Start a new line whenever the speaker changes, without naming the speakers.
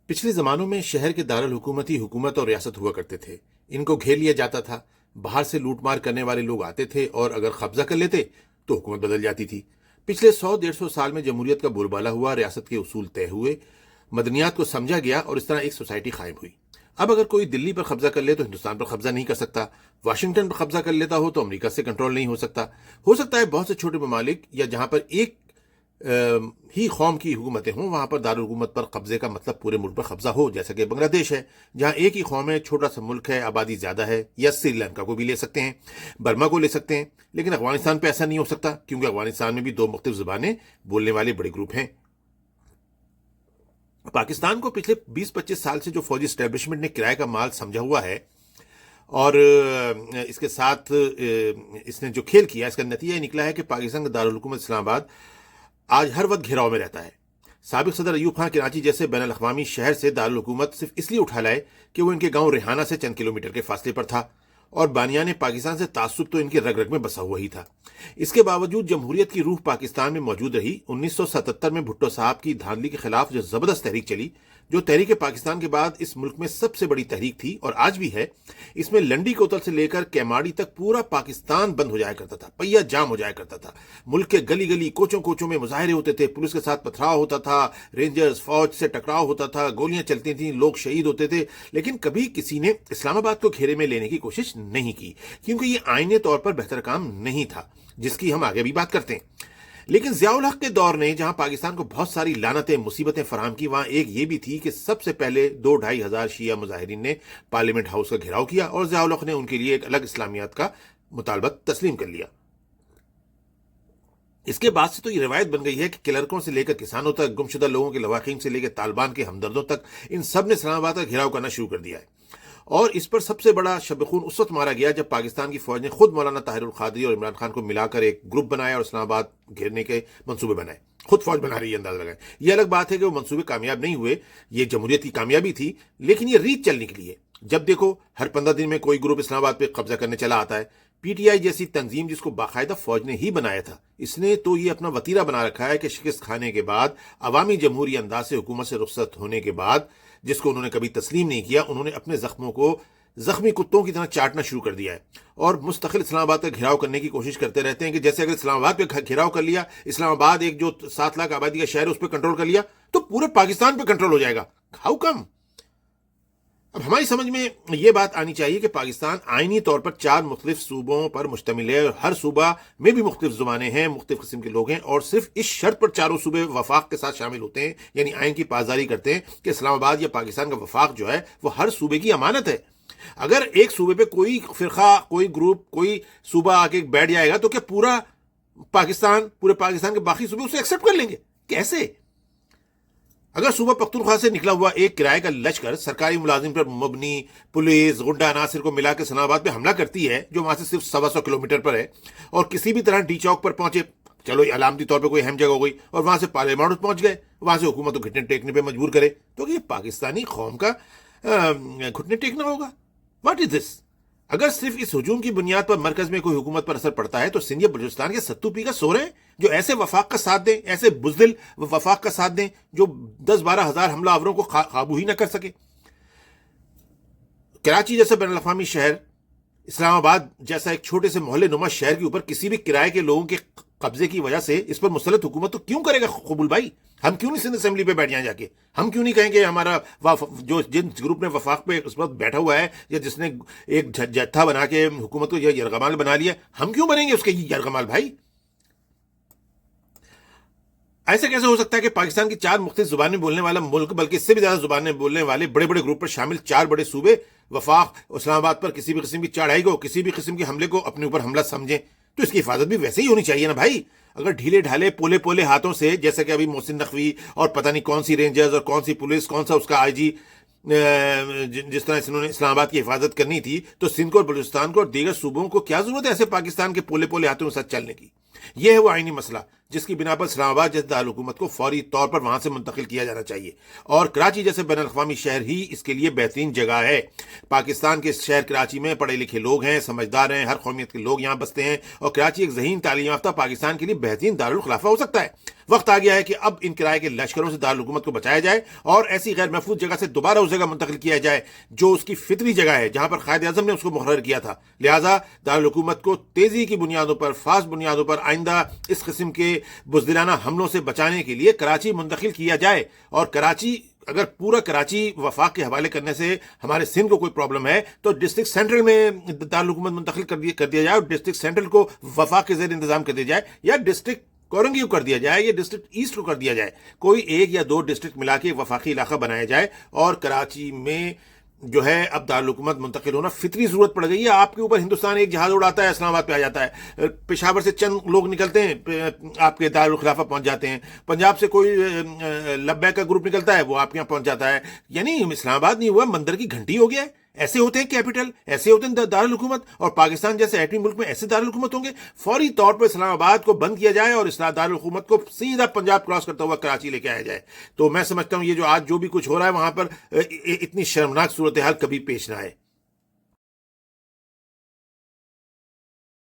پچھلے زمانوں میں شہر کے دارالحکومت ہی حکومت اور ریاست ہوا کرتے تھے. ان کو گھیر لیا جاتا تھا. باہر سے لوٹ مار کرنے والے لوگ آتے تھے اور اگر قبضہ کر لیتے تو حکومت بدل جاتی تھی. پچھلے 100-150 سال میں جمہوریت کا بول بالا ہوا، ریاست کے اصول طے ہوئے، مدنیات کو سمجھا گیا اور اس طرح ایک سوسائٹی قائم ہوئی. اب اگر کوئی دلی پر قبضہ کر لے تو ہندوستان پر قبضہ نہیں کر سکتا. واشنگٹن پر قبضہ کر لیتا ہو تو امریکہ سے کنٹرول نہیں ہو سکتا. ہو سکتا ہے بہت سے چھوٹے ممالک یا جہاں پر ایک ہی قوم کی حکومتیں ہوں، وہاں پر دارالحکومت پر قبضے کا مطلب پورے ملک پر قبضہ ہو، جیسا کہ بنگلہ دیش ہے جہاں ایک ہی قوم ہے، چھوٹا سا ملک ہے، آبادی زیادہ ہے. یا سری لنکا کو بھی لے سکتے ہیں، برما کو لے سکتے ہیں. لیکن افغانستان پہ ایسا نہیں ہو سکتا کیونکہ افغانستان میں بھی 2 مختلف زبانیں بولنے والے بڑے گروپ ہیں. پاکستان کو پچھلے 20-25 سال سے جو فوجی اسٹیبلشمنٹ نے کرائے کا مال سمجھا ہوا ہے اور اس کے ساتھ اس نے جو کھیل کیا، اس کا نتیجہ یہ نکلا ہے کہ پاکستان کا دارالحکومت اسلام آباد آج ہر وقت گھیراؤ میں رہتا ہے. سابق صدر ایوب خان کراچی جیسے بین الاقوامی شہر سے دارالحکومت صرف اس لیے اٹھا لائے کہ وہ ان کے گاؤں ریحانہ سے چند کلومیٹر کے فاصلے پر تھا اور بانیان پاکستان سے تعصب تو ان کے رگ رگ میں بسا ہوا ہی تھا. اس کے باوجود جمہوریت کی روح پاکستان میں موجود رہی. 1977 میں بھٹو صاحب کی دھاندلی کے خلاف جو زبردست تحریک چلی، جو تحریک پاکستان کے بعد اس ملک میں سب سے بڑی تحریک تھی اور آج بھی ہے، اس میں لنڈی کوتل سے لے کر کیماڑی تک پورا پاکستان بند ہو جایا کرتا تھا، پہیا جام ہو جایا کرتا تھا. ملک کے گلی گلی کوچوں کوچوں میں مظاہرے ہوتے تھے، پولیس کے ساتھ پتھراؤ ہوتا تھا، رینجرز فوج سے ٹکراؤ ہوتا تھا، گولیاں چلتی تھیں، لوگ شہید ہوتے تھے. لیکن کبھی کسی نے اسلام آباد کو گھیرے میں لینے کی کوشش نہیں کی کیونکہ یہ آئینی طور پر بہتر کام نہیں تھا، جس کی ہم آگے بھی بات کرتے ہیں. لیکن ضیاء الحق کے دور نے جہاں پاکستان کو بہت ساری لعنتیں مصیبتیں فراہم کی، وہاں ایک یہ بھی تھی کہ سب سے پہلے 2-2.5 ہزار شیعہ مظاہرین نے پارلیمنٹ ہاؤس کا گھیراؤ کیا اور ضیاء الحق نے ان کے لیے ایک الگ اسلامیات کا مطالبہ تسلیم کر لیا. اس کے بعد سے تو یہ روایت بن گئی ہے کہ کلرکوں سے لے کر کسانوں تک، گمشدہ لوگوں کے لواحقین سے لے کر طالبان کے ہمدردوں تک، ان سب نے اسلام آباد کا گھیراؤ کرنا شروع کر دیا ہے. اور اس پر سب سے بڑا شب خون اس وقت مارا گیا جب پاکستان کی فوج نے خود مولانا طاہر القادری اور عمران خان کو ملا کر ایک گروپ بنایا اور اسلام آباد گھیرنے کے منصوبے بنائے. خود فوج بنا رہی ہے، اندازہ لگائیں. یہ الگ بات ہے کہ وہ منصوبے کامیاب نہیں ہوئے، یہ جمہوریت کی کامیابی تھی، لیکن یہ ریت چل نکلی ہے. جب دیکھو ہر 15 دن میں کوئی گروپ اسلام آباد پہ قبضہ کرنے چلا آتا ہے. پی ٹی آئی جیسی تنظیم جس کو باقاعدہ فوج نے ہی بنایا تھا، اس نے تو یہ اپنا وتیرہ بنا رکھا ہے کہ شکست کھانے کے بعد، عوامی جمہوری انداز سے حکومت سے رخصت ہونے کے بعد، جس کو انہوں نے کبھی تسلیم نہیں کیا، انہوں نے اپنے زخموں کو زخمی کتوں کی طرح چاٹنا شروع کر دیا ہے اور مستقل اسلام آباد کا گھیراؤ کرنے کی کوشش کرتے رہتے ہیں کہ جیسے اگر اسلام آباد پہ گھیراؤ کر لیا، اسلام آباد ایک جو 7 لاکھ آبادی کا شہر ہے اس پہ کنٹرول کر لیا تو پورے پاکستان پہ کنٹرول ہو جائے گا. How come? اب ہماری سمجھ میں یہ بات آنی چاہیے کہ پاکستان آئینی طور پر 4 مختلف صوبوں پر مشتمل ہے اور ہر صوبہ میں بھی مختلف زبانیں ہیں، مختلف قسم کے لوگ ہیں، اور صرف اس شرط پر چاروں صوبے وفاق کے ساتھ شامل ہوتے ہیں، یعنی آئین کی پاسداری کرتے ہیں کہ اسلام آباد یا پاکستان کا وفاق جو ہے وہ ہر صوبے کی امانت ہے. اگر ایک صوبے پہ کوئی فرقہ، کوئی گروپ، کوئی صوبہ آ کے بیٹھ جائے گا تو کیا پورے پاکستان کے باقی صوبے اسے ایکسپٹ کر لیں گے؟ کیسے؟ اگر صوبہ پختونخوا سے نکلا ہوا ایک کرائے کا لشکر سرکاری ملازم پر مبنی پولیس غنڈہ عناصر کو ملا کے اسلام آباد پہ حملہ کرتی ہے جو وہاں سے صرف 125 کلومیٹر پر ہے، اور کسی بھی طرح ڈی چوک پر پہنچے، چلو علامتی طور پہ کوئی اہم جگہ ہو گئی، اور وہاں سے پارلیمنٹ پہنچ گئے، وہاں سے حکومت کو گھٹنے ٹیکنے پہ مجبور کرے، تو یہ پاکستانی قوم کا گھٹنے ٹیکنا ہوگا؟ واٹ از دس؟ اگر صرف اس ہجوم کی بنیاد پر مرکز میں کوئی حکومت پر اثر پڑتا ہے تو سندھ یا بلوچستان کے ستو پی کا سو رہے ہیں جو ایسے وفاق کا ساتھ دیں، ایسے بزدل وفاق کا ساتھ دیں جو 10-12 ہزار حملہ آوروں کو قابو ہی نہ کر سکے. کراچی جیسا بین الاقوامی شہر، اسلام آباد جیسا ایک چھوٹے سے محلے نما شہر کے اوپر کسی بھی کرائے کے لوگوں کے قبضے کی وجہ سے اس پر مسلط حکومت تو کیوں کرے گا قبول بھائی؟ ہم کیوں نہیں سندھ اسمبلی پہ بیٹھ جائیں جا کے؟ ہم کیوں نہیں کہیں کہ ہمارا جو جن گروپ نے وفاق پہ اس وقت بیٹھا ہوا ہے یا جس نے ایک جتھا بنا کے حکومت کو یرغمال بنا لیا، ہم کیوں بنیں گے اس کے یرغمال بھائی؟ ایسا کیسے ہو سکتا ہے کہ پاکستان کی 4 مختلف زبانیں بولنے والا ملک، بلکہ اس سے بھی زیادہ زبانیں بولنے والے بڑے بڑے گروپ پر شامل 4 بڑے صوبے وفاق اسلام آباد پر کسی بھی قسم کی چڑھائی کو، کسی بھی قسم کے حملے کو اپنے اوپر حملہ سمجھیں؟ تو اس کی حفاظت بھی ویسے ہی ہونی چاہیے نا بھائی. اگر ڈھیلے ڈھالے پولے ہاتھوں سے، جیسے کہ ابھی محسن نقوی اور پتہ نہیں کون سی رینجرز اور کون سی پولیس، کون سا اس کا آئی جی، جس طرح انہوں نے اسلام آباد کی حفاظت کرنی تھی، تو سندھ کو اور بلوچستان کو اور دیگر صوبوں کو کیا ضرورت ہے ایسے پاکستان کے پولے ہاتھوں کے ساتھ چلنے کی؟ یہ ہے وہ آئینی مسئلہ جس کی بنا پر اسلام آباد جیسے دارالحکومت کو فوری طور پر وہاں سے منتقل کیا جانا چاہیے، اور کراچی جیسے بین الاقوامی شہر ہی اس کے لیے بہترین جگہ ہے۔ پاکستان کے شہر کراچی میں پڑھے لکھے لوگ ہیں، سمجھدار ہیں، ہر قومیت کے لوگ یہاں بستے ہیں، اور کراچی ایک ذہین تعلیم یافتہ پاکستان کے لیے بہترین دارالخلافہ ہو سکتا ہے۔ وقت آ گیا ہے کہ اب ان کرائے کے لشکروں سے دارالحکومت کو بچایا جائے اور ایسی غیر محفوظ جگہ سے دوبارہ اس جگہ منتقل کیا جائے جو اس کی فطری جگہ ہے، جہاں پر قائد اعظم نے اس کو مقرر کیا تھا۔ لہٰذا دارالحکومت کو تیزی کی بنیادوں پر، فاسٹ بنیادوں پر آئندہ اس قسم کے بزدلانہ حملوں سے بچانے کے لیے کراچی منتقل کیا جائے، اور کراچی اگر پورا کراچی وفاق کے حوالے کرنے سے ہمارے سندھ کو کوئی پرابلم ہے تو ڈسٹرکٹ سینٹرل میں دارالحکومت منتقل کر دیا جائے، اور ڈسٹرکٹ سینٹرل کو وفاق کے زیر انتظام کر دیا جائے، یا ڈسٹرکٹ کورنگی کو کر دیا جائے یا ڈسٹرکٹ ایسٹ کو کر دیا جائے، کوئی ایک یا دو ڈسٹرکٹ ملا کے وفاقی علاقہ بنایا جائے۔ اور کراچی میں جو ہے اب دارالحکومت منتقل ہونا فطری ضرورت پڑ گئی ہے۔ آپ کے اوپر ہندوستان ایک جہاز اڑاتا ہے، اسلام آباد پہ آ جاتا ہے، پشاور سے چند لوگ نکلتے ہیں آپ کے دارالخلافہ پہنچ جاتے ہیں، پنجاب سے کوئی لبیک کا گروپ نکلتا ہے وہ آپ کے یہاں پہنچ جاتا ہے۔ یعنی اسلام آباد نہیں ہوا، مندر کی گھنٹی ہو گیا ہے۔ ایسے ہوتے ہیں کیپٹل، ایسے ہوتے ہیں دارالحکومت، اور پاکستان جیسے ایٹمی ملک میں ایسے دارالحکومت ہوں گے۔ فوری طور پر اسلام آباد کو بند کیا جائے اور دارالحکومت کو سیدھا پنجاب کراس کرتا ہوا کراچی لے کے آیا جائے، تو میں سمجھتا ہوں یہ جو آج جو بھی کچھ ہو رہا ہے وہاں پر اتنی شرمناک صورتحال کبھی پیش نہ آئے۔